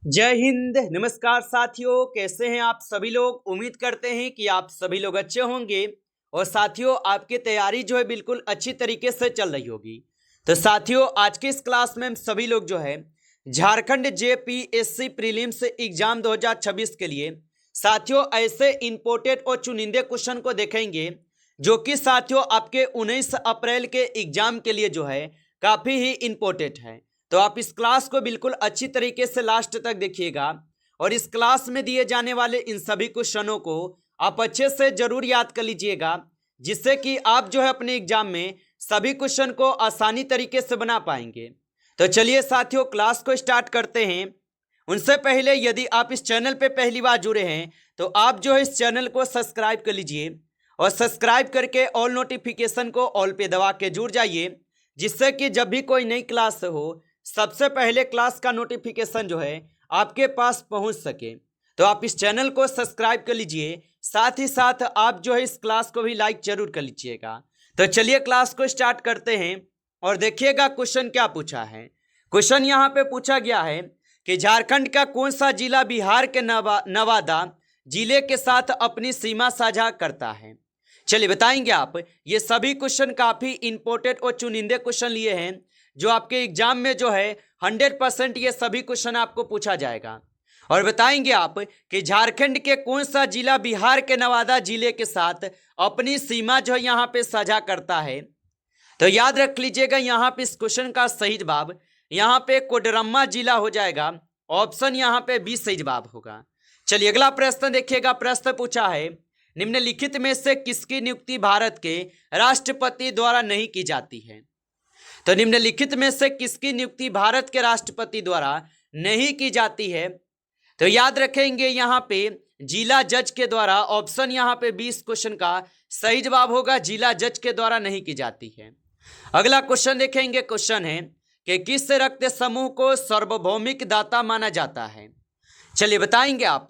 जय हिंद। नमस्कार साथियों, कैसे हैं आप सभी लोग। उम्मीद करते हैं कि आप सभी लोग अच्छे होंगे और साथियों आपकी तैयारी जो है बिल्कुल अच्छी तरीके से चल रही होगी। तो साथियों आज के इस क्लास में हम सभी लोग जो है झारखंड जेपीएससी प्रीलिम्स एग्जाम 2026 के लिए साथियों ऐसे इंपोर्टेड और चुनिंदे क्वेश्चन को देखेंगे जो कि साथियों आपके 19 अप्रैल के एग्जाम के लिए जो है काफी ही इंपोर्टेंट है। तो आप इस क्लास को बिल्कुल अच्छी तरीके से लास्ट तक देखिएगा और इस क्लास में दिए जाने वाले इन सभी क्वेश्चनों को आप अच्छे से जरूर याद कर लीजिएगा, जिससे कि आप जो है अपने एग्जाम में सभी क्वेश्चन को आसानी तरीके से बना पाएंगे। तो चलिए साथियों क्लास को स्टार्ट करते हैं। उनसे पहले यदि आप इस चैनल पे पहली बार जुड़े हैं तो आप जो है इस चैनल को सब्सक्राइब कर लीजिए और सब्सक्राइब करके ऑल नोटिफिकेशन को ऑल पे दबा के जुड़ जाइए, जिससे कि जब भी कोई नई क्लास हो सबसे पहले क्लास का नोटिफिकेशन जो है आपके पास पहुंच सके। तो आप इस चैनल को सब्सक्राइब कर लीजिए, साथ ही साथ आप जो है इस क्लास को भी लाइक जरूर कर लीजिएगा। तो चलिए क्लास को स्टार्ट करते हैं और देखिएगा क्वेश्चन क्या पूछा है। क्वेश्चन यहाँ पे पूछा गया है कि झारखंड का कौन सा जिला बिहार के नवादा जिले के साथ अपनी सीमा साझा करता है। चलिए बताएंगे आप। ये सभी क्वेश्चन काफी इंपोर्टेंट और चुनिंदे क्वेश्चन लिए हैं जो आपके एग्जाम में जो है 100% ये सभी क्वेश्चन आपको पूछा जाएगा। और बताएंगे आप कि झारखंड के कौन सा जिला बिहार के नवादा जिले के साथ अपनी सीमा जो यहाँ पे साझा करता है। तो याद रख लीजिएगा यहाँ पे इस क्वेश्चन का सही जवाब यहाँ पे कोडरम्मा जिला हो जाएगा। ऑप्शन यहाँ पे बी सही जवाब होगा। चलिए अगला प्रश्न देखिएगा। प्रश्न पूछा है निम्नलिखित में से किसकी नियुक्ति भारत के राष्ट्रपति द्वारा नहीं की जाती है। तो निम्नलिखित में से किसकी नियुक्ति भारत के राष्ट्रपति द्वारा नहीं की जाती है। तो याद रखेंगे यहाँ पे जिला जज के द्वारा। ऑप्शन यहाँ पे 20 क्वेश्चन का सही जवाब होगा, जिला जज के द्वारा नहीं की जाती है। अगला क्वेश्चन देखेंगे। क्वेश्चन है कि किस रक्त समूह को सार्वभौमिक दाता माना जाता है। चलिए बताएंगे आप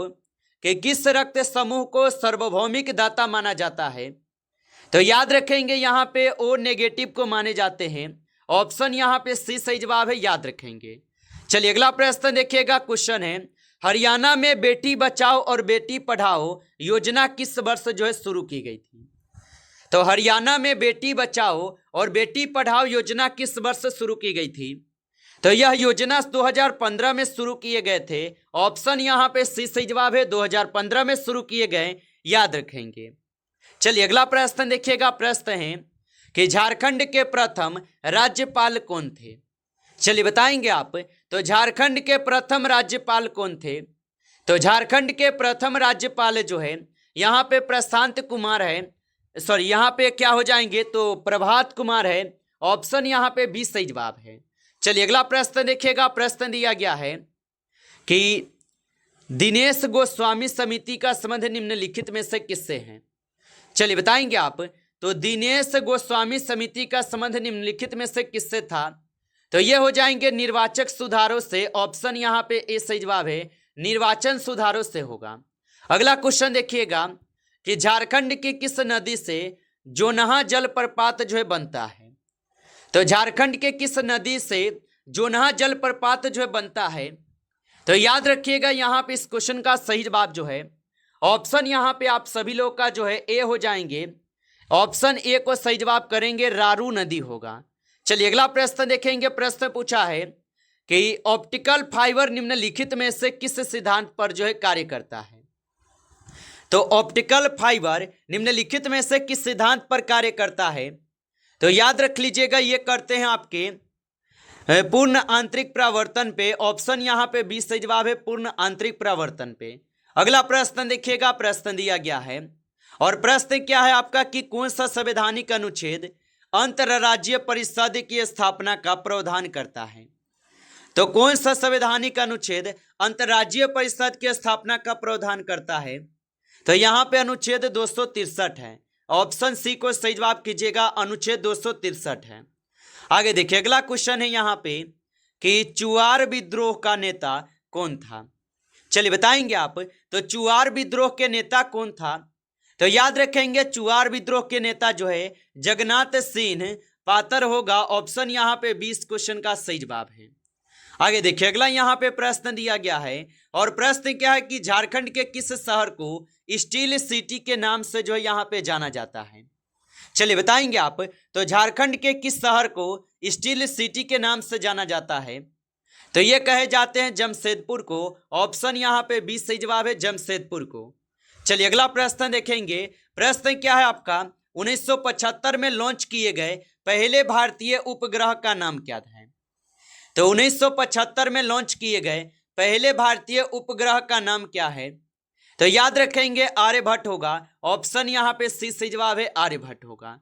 कि किस रक्त समूह को सार्वभौमिक दाता माना जाता है। तो याद रखेंगे यहाँ पे ओ नेगेटिव को माने जाते हैं। ऑप्शन यहाँ पे सी सही जवाब है, याद रखेंगे। चलिए अगला प्रश्न देखिएगा। क्वेश्चन है हरियाणा में बेटी बचाओ और बेटी पढ़ाओ योजना किस वर्ष जो है शुरू की गई थी। तो हरियाणा में बेटी बचाओ और बेटी पढ़ाओ योजना किस वर्ष शुरू की गई थी। तो यह योजना 2015 में शुरू किए गए थे। ऑप्शन यहाँ पे सी सही जवाब है, 2015 में शुरू किए गए, याद रखेंगे। चलिए अगला प्रश्न देखिएगा। प्रश्न है कि झारखंड के प्रथम राज्यपाल कौन थे। चलिए बताएंगे आप। तो झारखंड के प्रथम राज्यपाल कौन थे। तो झारखंड के प्रथम राज्यपाल जो है यहाँ पे प्रशांत कुमार है, सॉरी यहाँ पे क्या हो जाएंगे तो प्रभात कुमार है। ऑप्शन यहाँ पे 20 सही जवाब है। चलिए अगला प्रश्न देखिएगा। प्रश्न दिया गया है कि दिनेश गोस्वामी समिति का संबंध निम्नलिखित में से किससे है। चलिए बताएंगे आप। तो दिनेश गोस्वामी समिति का संबंध निम्नलिखित में से किससे था। तो ये हो जाएंगे निर्वाचक सुधारों से। ऑप्शन यहाँ पे ए सही जवाब है, निर्वाचन सुधारों से होगा। अगला क्वेश्चन देखिएगा कि झारखंड की किस नदी से जोनहा जलप्रपात जो है बनता है। तो झारखंड के किस नदी से जोनहा जलप्रपात जो है बनता है। तो याद रखिएगा यहाँ पे इस क्वेश्चन का सही जवाब जो है ऑप्शन यहाँ पे आप सभी लोग का जो है ए हो जाएंगे। ऑप्शन ए को सही जवाब करेंगे, रारू नदी होगा। चलिए अगला प्रश्न देखेंगे। प्रश्न पूछा है कि ऑप्टिकल फाइबर निम्नलिखित में से किस सिद्धांत पर जो है कार्य करता है। तो ऑप्टिकल फाइबर निम्नलिखित में से किस सिद्धांत पर कार्य करता है। तो याद रख लीजिएगा ये करते हैं आपके पूर्ण आंतरिक परावर्तन पे। ऑप्शन यहाँ पे 20 सही जवाब है, पूर्ण आंतरिक परावर्तन पे। अगला प्रश्न देखिएगा। प्रश्न दिया गया है और प्रश्न क्या है आपका कि कौन सा संवैधानिक अनुच्छेद अंतरराज्यीय परिषद की स्थापना का प्रावधान करता है। तो कौन सा संवैधानिक अनुच्छेद अंतरराज्यीय परिषद की स्थापना का प्रावधान करता है। तो यहाँ पे अनुच्छेद 263 है। ऑप्शन सी को सही जवाब कीजिएगा, अनुच्छेद 263 है। आगे देखिए अगला क्वेश्चन है यहाँ पे कि चुआर विद्रोह का नेता कौन था। चलिए बताएंगे आप। तो चुआर विद्रोह के नेता कौन था। तो याद रखेंगे चुआर विद्रोह के नेता जो है जगन्नाथ सिंह पातर होगा। ऑप्शन यहाँ पे 20 क्वेश्चन का सही जवाब है। आगे देखिए अगला यहाँ पे प्रश्न दिया गया है और प्रश्न क्या है कि झारखंड के किस शहर को स्टील सिटी के नाम से जो है यहाँ पे जाना जाता है। चलिए बताएंगे आप। तो झारखंड के किस शहर को स्टील सिटी के नाम से जाना जाता है। तो ये कहे जाते हैं जमशेदपुर को। ऑप्शन यहाँ पे 20 सही जवाब है जमशेदपुर को। चलिए अगला प्रश्न देखेंगे। प्रश्न क्या है आपका 1975 में लॉन्च किए गए पहले भारतीय उपग्रह का नाम क्या था। तो 1975 में लॉन्च किए गए पहले भारतीय उपग्रह का नाम क्या है। तो याद रखेंगे आर्यभट्ट होगा। ऑप्शन यहाँ पे सी सही जवाब है आर्यभट्ट होगा।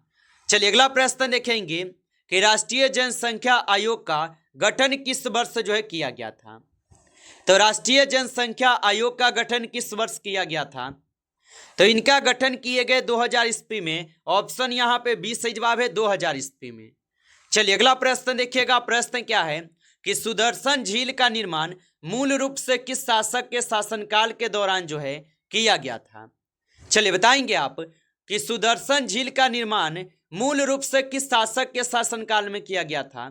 चलिए अगला प्रश्न देखेंगे कि राष्ट्रीय जनसंख्या आयोग का गठन किस वर्ष जो है किया गया था। तो राष्ट्रीय जनसंख्या आयोग का गठन किस वर्ष किया गया था। तो इनका गठन किए गए 2000 ईस्वी में। ऑप्शन यहाँ पे 20 सही जवाब है 2000 ईस्वी में। चलिए अगला प्रश्न देखिएगा। प्रश्न क्या है कि सुदर्शन झील का निर्माण मूल रूप से किस शासक के शासनकाल के दौरान जो है किया गया था। चलिए बताएंगे आप कि सुदर्शन झील का निर्माण मूल रूप से किस शासक के शासनकाल में किया गया था।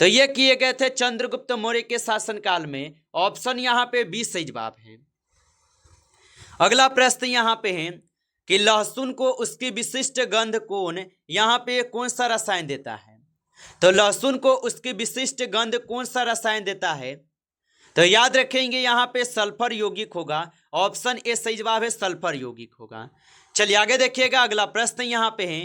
तो ये किए गए थे चंद्रगुप्त मौर्य के शासनकाल में। ऑप्शन यहाँ पे 20 सही जवाब है। अगला प्रश्न यहाँ पे है कि लहसुन को उसकी विशिष्ट गंध यहाँ पे कौन सा रसायन देता है। तो लहसुन को उसकी विशिष्ट गंध कौन सा रसायन देता है। तो याद रखेंगे यहाँ पे सल्फर यौगिक होगा। ऑप्शन ए सही जवाब है सल्फर यौगिक होगा। चलिए आगे देखिएगा। अगला प्रश्न यहाँ पे है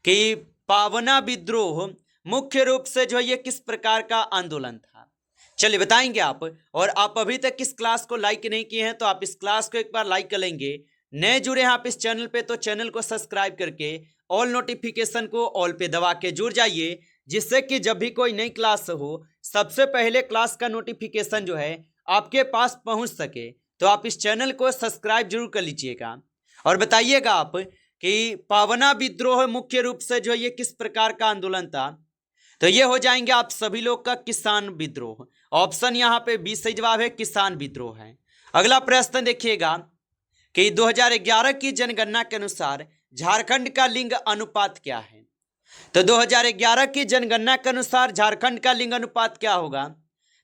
कि पावना विद्रोह मुख्य रूप से जो है ये किस प्रकार का आंदोलन था। चलिए बताएंगे आप। और आप अभी तक इस क्लास को लाइक नहीं किए हैं तो आप इस क्लास को एक बार लाइक कर लेंगे। नए जुड़े हैं आप इस चैनल पे तो चैनल को सब्सक्राइब करके ऑल नोटिफिकेशन को ऑल पे दबा के जुड़ जाइए, जिससे कि जब भी कोई नई क्लास हो सबसे पहले क्लास का नोटिफिकेशन जो है आपके पास पहुंच सके। तो आप इस चैनल को सब्सक्राइब जरूर कर लीजिएगा और बताइएगा आप कि पावना विद्रोह मुख्य रूप से जो ये किस प्रकार का आंदोलन था। तो ये हो जाएंगे आप सभी लोग का किसान विद्रोह। ऑप्शन यहाँ पे 20 सही जवाब है किसान विद्रोह है। अगला प्रश्न देखिएगा कि 2011 की जनगणना के अनुसार झारखंड का लिंग अनुपात क्या है। तो 2011 की जनगणना के अनुसार झारखंड का लिंग अनुपात क्या होगा।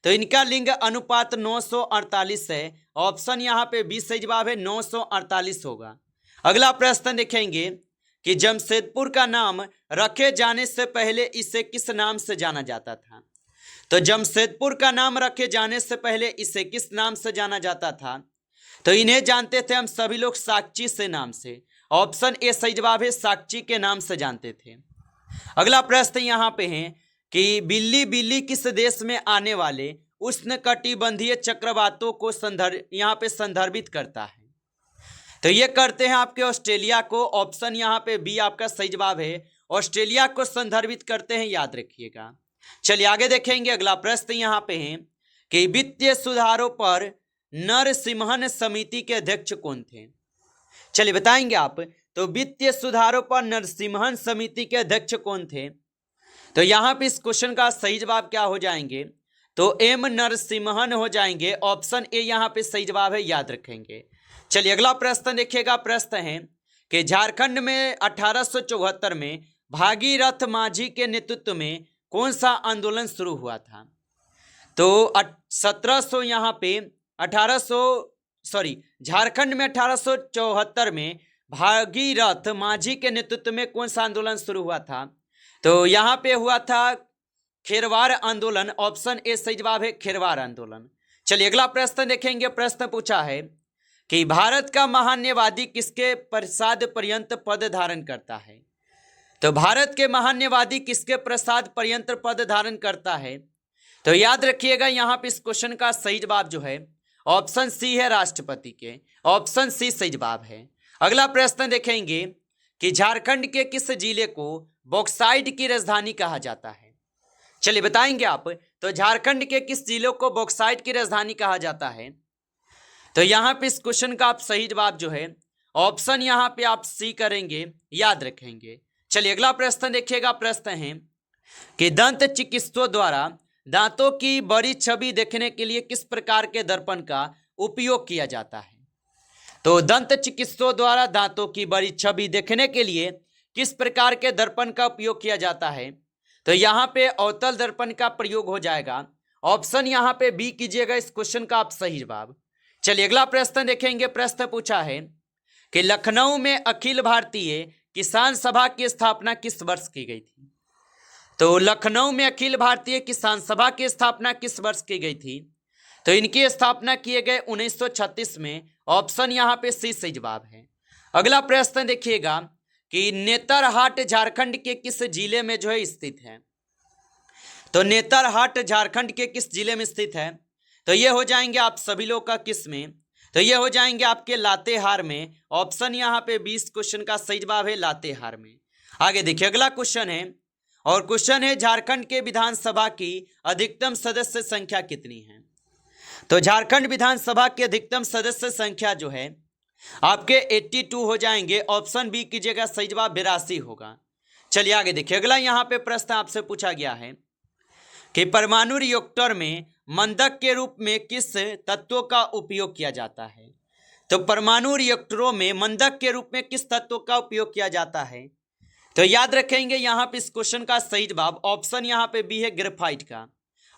तो इनका लिंग अनुपात 948 है। ऑप्शन यहाँ पे 20 सही जवाब है 948 होगा। अगला प्रश्न देखेंगे कि जमशेदपुर का नाम रखे जाने से पहले इसे किस नाम से जाना जाता था। तो जमशेदपुर का नाम रखे जाने से पहले इसे किस नाम से जाना जाता था। तो इन्हें जानते थे हम सभी लोग साक्षी से नाम से। ऑप्शन ए सही जवाब है साक्षी के नाम से जानते थे। अगला प्रश्न यहाँ पे है कि बिल्ली बिल्ली किस देश में आने वाले उष्णकटिबंधीय चक्रवातों को यहाँ पे संदर्भित करता है। तो ये करते हैं आपके ऑस्ट्रेलिया को। ऑप्शन यहाँ पे बी आपका सही जवाब है ऑस्ट्रेलिया को संदर्भित करते हैं, याद रखिएगा। चलिए आगे देखेंगे। अगला प्रश्न यहाँ पे है कि वित्तीय सुधारों पर नरसिम्हन समिति के अध्यक्ष कौन थे। चलिए बताएंगे आप। तो वित्तीय सुधारों पर नरसिम्हन समिति के अध्यक्ष कौन थे। तो यहाँ पे इस क्वेश्चन का सही जवाब क्या हो जाएंगे। तो एम नरसिम्हन हो जाएंगे। ऑप्शन ए यहाँ पे सही जवाब है, याद रखेंगे। चलिए अगला प्रश्न देखिएगा। प्रश्न है कि झारखंड में 1874 में भागीरथ मांझी के नेतृत्व में कौन सा आंदोलन शुरू हुआ था। तो 1700 यहाँ पे 1800 झारखंड में 1874 में भागीरथ मांझी के नेतृत्व में कौन सा आंदोलन शुरू हुआ था। तो यहाँ पे हुआ था खेरवार आंदोलन। ऑप्शन ए सही जवाब है खेरवार आंदोलन। चलिए अगला प्रश्न देखेंगे। प्रश्न पूछा है कि भारत का महान्यवादी किसके प्रसाद पर्यंत पद धारण करता है। तो भारत के महान्यवादी किसके प्रसाद पर्यंत पद धारण करता है। तो याद रखिएगा यहाँ पे इस क्वेश्चन का सही जवाब जो है ऑप्शन सी है राष्ट्रपति के। ऑप्शन सी सही जवाब है। अगला प्रश्न देखेंगे कि झारखंड के किस जिले को बॉक्साइट की राजधानी कहा जाता है। चलिए बताएंगे आप। तो झारखंड के किस जिले को बॉक्साइट की राजधानी कहा जाता है। तो यहाँ पे इस क्वेश्चन का आप सही जवाब जो है ऑप्शन यहाँ पे आप सी करेंगे, याद रखेंगे। चलिए अगला प्रश्न देखिएगा। प्रश्न है कि दंत चिकित्सकों द्वारा दांतों की बड़ी छवि देखने के लिए किस प्रकार के दर्पण का उपयोग किया जाता है। तो दंत चिकित्सकों द्वारा दांतों की बड़ी छवि देखने के लिए किस प्रकार के दर्पण का उपयोग किया जाता है। तो यहाँ पे अवतल दर्पण का प्रयोग हो जाएगा। ऑप्शन यहाँ पे बी कीजिएगा इस क्वेश्चन का आप सही जवाब। चलिए अगला प्रश्न देखेंगे। प्रश्न पूछा है कि लखनऊ में अखिल भारतीय किसान सभा की स्थापना किस वर्ष की गई थी। तो लखनऊ में अखिल भारतीय किसान सभा की स्थापना किस वर्ष की गई थी। तो इनकी स्थापना किए गए 1936 में। ऑप्शन यहाँ पे सी सही जवाब है। अगला प्रश्न देखिएगा कि नेतरहाट झारखंड के किस जिले में जो है स्थित है। तो नेतरहाट झारखंड के किस जिले में स्थित है। तो ये हो जाएंगे आप सभी लोग का किस में। तो ये हो जाएंगे आपके लातेहार में। ऑप्शन यहाँ पे 20 क्वेश्चन का सही जवाब है लातेहार में। आगे देखिए अगला क्वेश्चन है और क्वेश्चन है झारखंड के विधानसभा की अधिकतम सदस्य संख्या कितनी है। तो झारखंड विधानसभा की अधिकतम सदस्य संख्या जो है आपके 82 हो जाएंगे। ऑप्शन बी कीजिएगा सही जवाब 82 होगा। चलिए आगे देखिए अगला यहाँ पे प्रश्न आपसे पूछा गया है कि परमाणु रिएक्टर में मंदक के रूप में किस तत्व का उपयोग किया जाता है। तो परमाणु रिएक्टरों में मंदक के रूप में किस तत्व का उपयोग किया जाता है। तो याद रखेंगे यहाँ पे इस क्वेश्चन का सही जवाब ऑप्शन यहाँ पे बी है ग्रेफाइट का।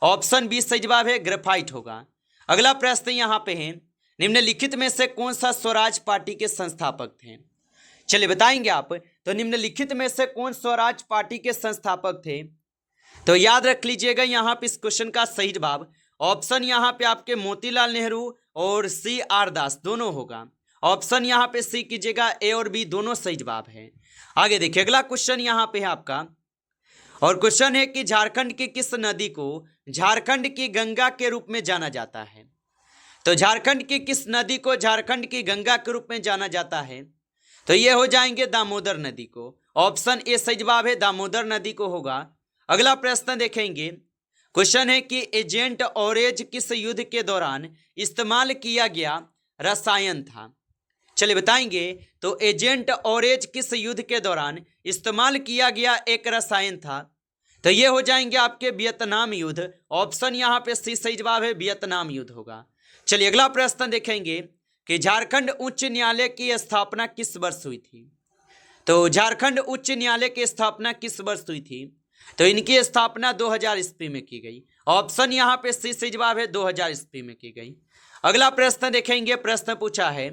ऑप्शन बी सही जवाब है ग्रेफाइट होगा। अगला प्रश्न यहाँ पे है निम्नलिखित में से कौन सा स्वराज पार्टी के संस्थापक थे। चलिए बताएंगे आप। तो निम्नलिखित में से कौन स्वराज पार्टी के संस्थापक थे। तो याद रख लीजिएगा यहाँ पे इस क्वेश्चन का सही जवाब ऑप्शन यहाँ पे आपके मोतीलाल नेहरू और सी आर दास दोनों होगा। ऑप्शन यहाँ पे सी कीजिएगा ए और बी दोनों सही जवाब है। आगे देखिए अगला क्वेश्चन यहाँ पे है आपका और क्वेश्चन है कि झारखंड की किस नदी को झारखंड की गंगा के रूप में जाना जाता है। तो झारखंड की किस नदी को झारखंड की गंगा के रूप में जाना जाता है। तो ये हो जाएंगे दामोदर नदी को। ऑप्शन ए सही जवाब है दामोदर नदी को होगा। अगला प्रश्न देखेंगे। क्वेश्चन है कि एजेंट ऑरेंज किस युद्ध के दौरान इस्तेमाल किया गया रसायन था। चलिए बताएंगे। तो एजेंट ऑरेंज किस युद्ध के दौरान इस्तेमाल किया गया एक रसायन था। तो ये हो जाएंगे आपके वियतनाम युद्ध। ऑप्शन यहाँ पे सी सही जवाब है वियतनाम युद्ध होगा। चलिए अगला प्रश्न देखेंगे कि झारखंड उच्च न्यायालय की स्थापना किस वर्ष हुई थी। तो झारखंड उच्च न्यायालय की स्थापना किस वर्ष हुई थी। तो इनकी स्थापना 2000 ईस्वी में की गई। ऑप्शन यहाँ पे सी सही जवाब है 2000 ईस्वी में की गई। अगला प्रश्न देखेंगे। प्रश्न पूछा है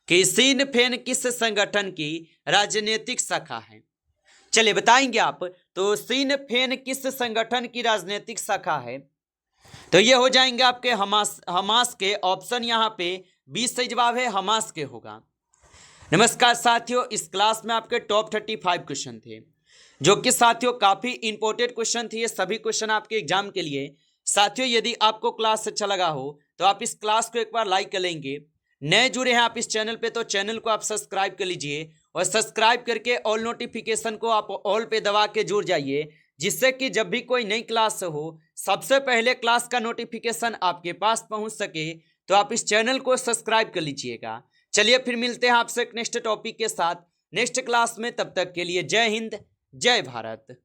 कि सीन फेन किस संगठन की राजनीतिक शाखा है। चलिए बताएंगे आप। तो सीन फेन किस संगठन की राजनीतिक शाखा है। तो ये हो जाएंगे आपके हमास के। ऑप्शन यहाँ पे 20 सही जवाब है हमास के होगा। नमस्कार साथियों, इस क्लास में आपके टॉप 35 क्वेश्चन थे जो कि साथियों काफी इंपॉर्टेंट क्वेश्चन थे। ये सभी क्वेश्चन आपके एग्जाम के लिए। साथियों यदि आपको क्लास अच्छा लगा हो तो आप इस क्लास को एक बार लाइक कर लेंगे। नए जुड़े हैं आप इस चैनल पे तो चैनल को आप सब्सक्राइब कर लीजिए और सब्सक्राइब करके ऑल नोटिफिकेशन को आप ऑल पे दबा के जुड़ जाइए, जिससे कि जब भी कोई नई क्लास हो सबसे पहले क्लास का नोटिफिकेशन आपके पास पहुंच सके। तो आप इस चैनल को सब्सक्राइब कर लीजिएगा। चलिए फिर मिलते हैं आपसे नेक्स्ट टॉपिक के साथ नेक्स्ट क्लास में। तब तक के लिए जय हिंद जय भारत।